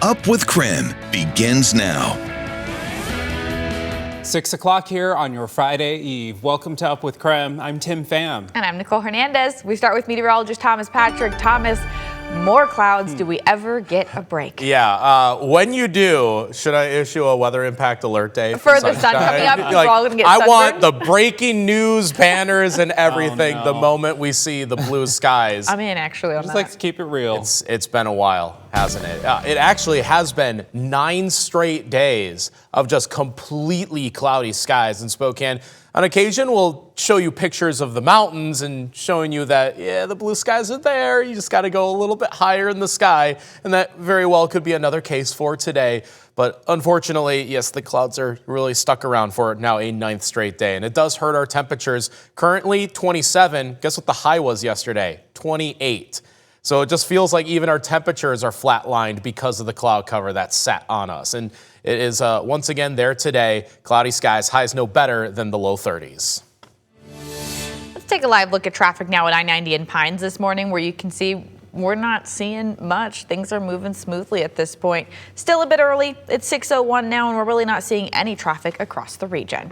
Up with KREM begins now. 6 o'clock here on your Friday Eve. Welcome to Up with KREM. I'm Tim Pham. And I'm Nicole Hernandez. We start with meteorologist Thomas Patrick. Thomas, more clouds. Do we ever get a break? Yeah. When you do, should I issue a weather impact alert day? For the sun coming up, we're all going to get I sunburned? want the breaking news banners and everything the moment we see the blue skies. I'm in, actually, on Just that. like to keep it real. It's been a while, hasn't it? It actually has been 9 straight days of just completely cloudy skies in Spokane. On occasion, we'll show you pictures of the mountains and showing you that, yeah, the blue skies are there. You just got to go a little bit higher in the sky. And that very well could be another case for today. But unfortunately, yes, the clouds are really stuck around for now a 9th straight day. And it does hurt our temperatures. Currently 27. Guess what the high was yesterday? 28. So it just feels like even our temperatures are flatlined because of the cloud cover that sat on us. And it is once again there today. Cloudy skies, highs no better than the low 30s. Let's take a live look at traffic now at I-90 in Pines this morning, where you can see we're not seeing much. Things are moving smoothly at this point. Still a bit early. It's 6:01 now, and we're really not seeing any traffic across the region.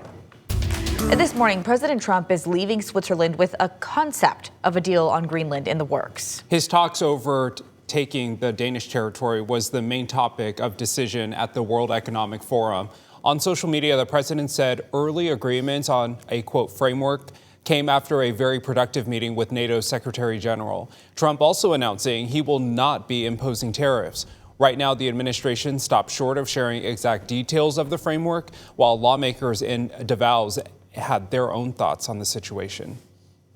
This morning, President Trump is leaving Switzerland with a concept of a deal on Greenland in the works. His talks over taking the Danish territory was the main topic of decision at the World Economic Forum. On social media, the president said early agreements on a, quote, framework came after a very productive meeting with NATO Secretary General. Trump also announcing he will not be imposing tariffs. Right now, the administration stopped short of sharing exact details of the framework, while lawmakers in Davos had their own thoughts on the situation.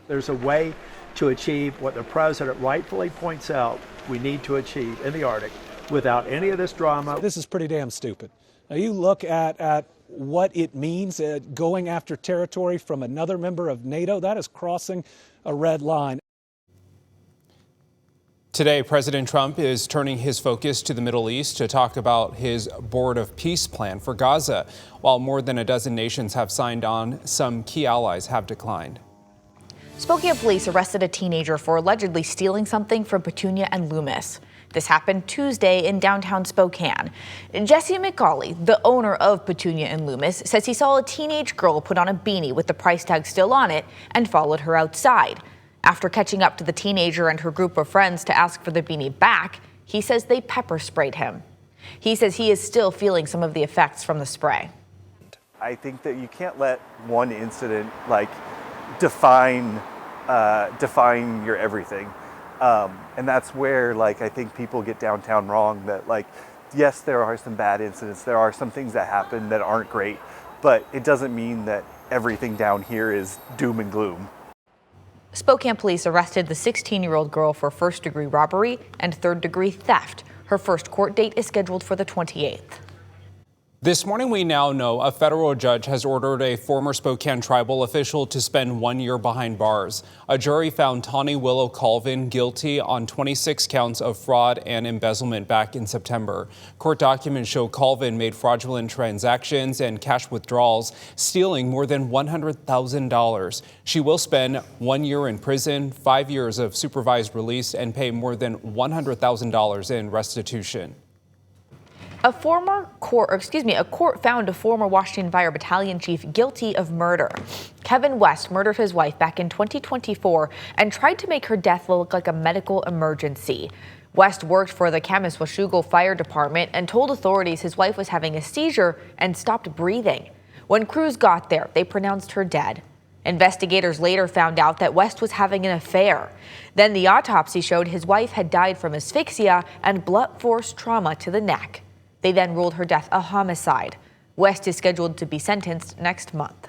There's a way to achieve what the president rightfully points out we need to achieve in the Arctic without any of this drama. This is pretty damn stupid. Now you look at what it means going after territory from another member of NATO. That is crossing a red line. Today, President Trump is turning his focus to the Middle East to talk about his Board of Peace plan for Gaza. While more than a dozen nations have signed on, some key allies have declined. Spokane police arrested a teenager for allegedly stealing something from Petunia and Loomis. This happened Tuesday in downtown Spokane. Jesse McCauley, the owner of Petunia and Loomis, says he saw a teenage girl put on a beanie with the price tag still on it and followed her outside. After catching up to the teenager and her group of friends to ask for the beanie back, he says they pepper sprayed him. He says he is still feeling some of the effects from the spray. I think that you can't let one incident define your everything. And that's where I think people get downtown wrong, that yes, there are some bad incidents. There are some things that happen that aren't great, but it doesn't mean that everything down here is doom and gloom. Spokane police arrested the 16-year-old girl for first-degree robbery and third-degree theft. Her first court date is scheduled for the 28th. This morning, we now know a federal judge has ordered a former Spokane tribal official to spend 1 year behind bars. A jury found Tawny Willow Colvin guilty on 26 counts of fraud and embezzlement back in September. Court documents show Colvin made fraudulent transactions and cash withdrawals, stealing more than $100,000. She will spend 1 year in prison, 5 years of supervised release, and pay more than $100,000 in restitution. A court found a former Washington Fire Battalion chief guilty of murder. Kevin West murdered his wife back in 2024 and tried to make her death look like a medical emergency. West worked for the Kamis-Washougal Fire Department and told authorities his wife was having a seizure and stopped breathing. When crews got there, they pronounced her dead. Investigators later found out that West was having an affair. Then the autopsy showed his wife had died from asphyxia and blunt force trauma to the neck. They then ruled her death a homicide. West is scheduled to be sentenced next month.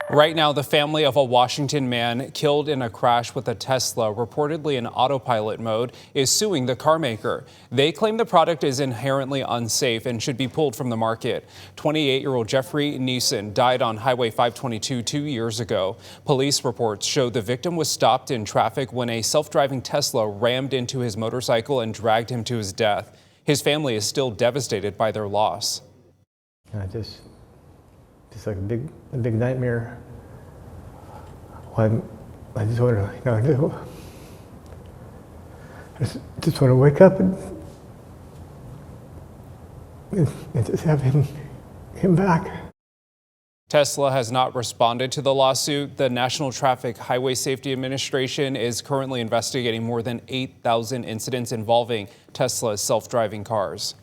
Right now, the family of a Washington man killed in a crash with a Tesla, reportedly in autopilot mode, is suing the car maker. They claim the product is inherently unsafe and should be pulled from the market. 28-year-old Jeffrey Neeson died on Highway 522 2 years ago. Police reports show the victim was stopped in traffic when a self-driving Tesla rammed into his motorcycle and dragged him to his death. His family is still devastated by their loss. Just like a big nightmare. I just want to, just want to wake up and and just having him back. Tesla has not responded to the lawsuit. The National Traffic Highway Safety Administration is currently investigating more than 8,000 incidents involving Tesla's self-driving cars.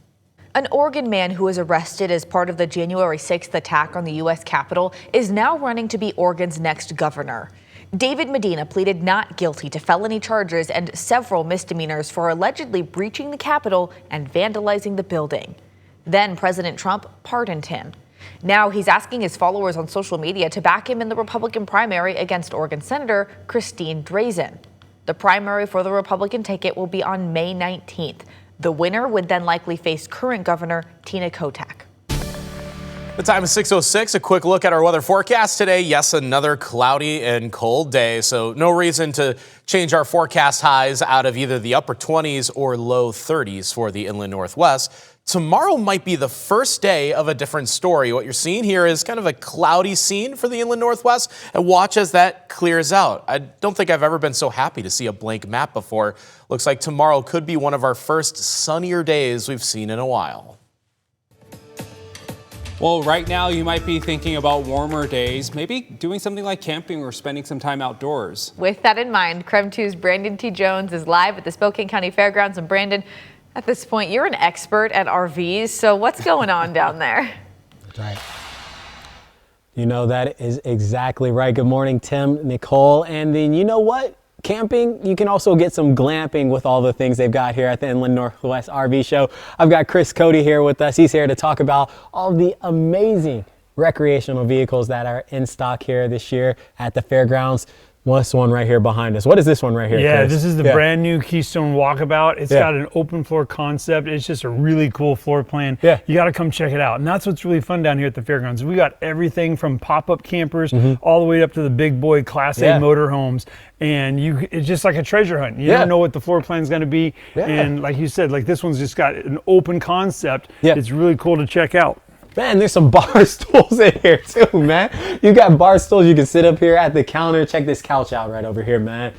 An Oregon man who was arrested as part of the January 6th attack on the U.S. Capitol is now running to be Oregon's next governor. David Medina pleaded not guilty to felony charges and several misdemeanors for allegedly breaching the Capitol and vandalizing the building. Then President Trump pardoned him. Now he's asking his followers on social media to back him in the Republican primary against Oregon Senator Christine Drazan. The primary for the Republican ticket will be on May 19th. The winner would then likely face current Governor Tina Kotek. The time is 6:06. A quick look at our weather forecast today. Yes, another cloudy and cold day, so no reason to change our forecast highs out of either the upper 20s or low 30s for the inland Northwest. Tomorrow might be the first day of a different story. What you're seeing here is kind of a cloudy scene for the inland Northwest, and watch as that clears out. I don't think I've ever been so happy to see a blank map before. Looks like tomorrow could be one of our first sunnier days we've seen in a while. Well, right now you might be thinking about warmer days, maybe doing something like camping or spending some time outdoors. With that in mind, KREM 2's Brandon T. Jones is live at the Spokane County Fairgrounds. And Brandon, at this point, you're an expert at RVs, so what's going on down there? That's right. You know, that is exactly right. Good morning, Tim, Nicole. And then you know what? Camping, you can also get some glamping with all the things they've got here at the Inland Northwest RV Show. I've got Chris Cody here with us. He's here to talk about all the amazing recreational vehicles that are in stock here this year at the fairgrounds. What's one right here behind us? What is this one right here, Yeah, Chris? this is the brand new Keystone Walkabout. It's got an open floor concept. It's just a really cool floor plan. Yeah. You got to come check it out. And that's what's really fun down here at the fairgrounds. We got everything from pop-up campers all the way up to the big boy Class A motorhomes. And it's just like a treasure hunt. You don't know what the floor plan is going to be. And like you said, like this one's just got an open concept. It's really cool to check out. Man, there's some bar stools in here too, man. You got bar stools. You can sit up here at the counter. Check this couch out right over here, man.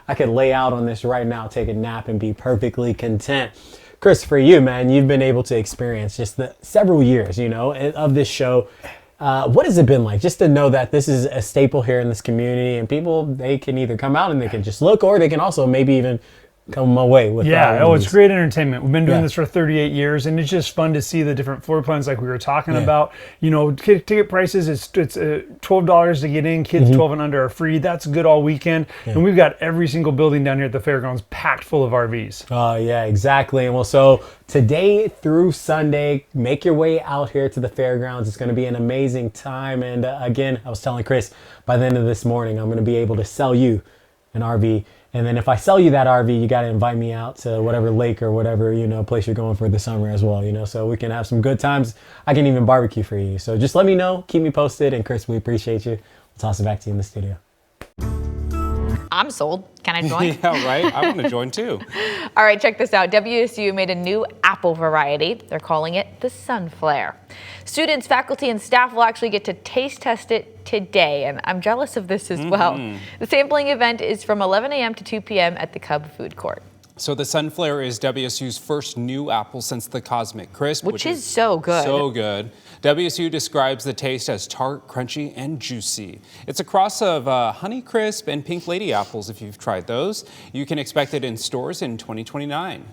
I could lay out on this right now, take a nap, and be perfectly content. Chris, for you, man, you've been able to experience just the several years, you know, of this show. What has it been like just to know that this is a staple here in this community, and people, they can either come out and they can just look, or they can also maybe even come away with it's great entertainment. We've been doing this for 38 years, and it's just fun to see the different floor plans like we were talking about. You know, ticket prices, it's $12 to get in. Kids 12 and under are free. That's good all weekend. And we've got every single building down here at the fairgrounds packed full of RVs. Oh, yeah, exactly. And well, so today through Sunday, make your way out here to the fairgrounds. It's going to be an amazing time. And again, I was telling Chris, by the end of this morning, I'm going to be able to sell you an RV. And then if I sell you that RV, you got to invite me out to whatever lake or whatever, you know, place you're going for the summer as well, you know, so we can have some good times. I can even barbecue for you. So just let me know, keep me posted. And Chris, we appreciate you. We'll toss it back to you in the studio. I'm sold. Can I join? Yeah, right. I want to join too. All right, check this out. WSU made a new apple variety. They're calling it the Sunflare. Students, faculty, and staff will actually get to taste test it today, and I'm jealous of this as well. The sampling event is from 11 a.m. to 2 p.m. at the Cub Food Court. So the Sunflare is WSU's first new apple since the Cosmic Crisp, which is so good. So good. WSU describes the taste as tart, crunchy, and juicy. It's a cross of Honey Crisp and Pink Lady apples if you've tried those. You can expect it in stores in 2029.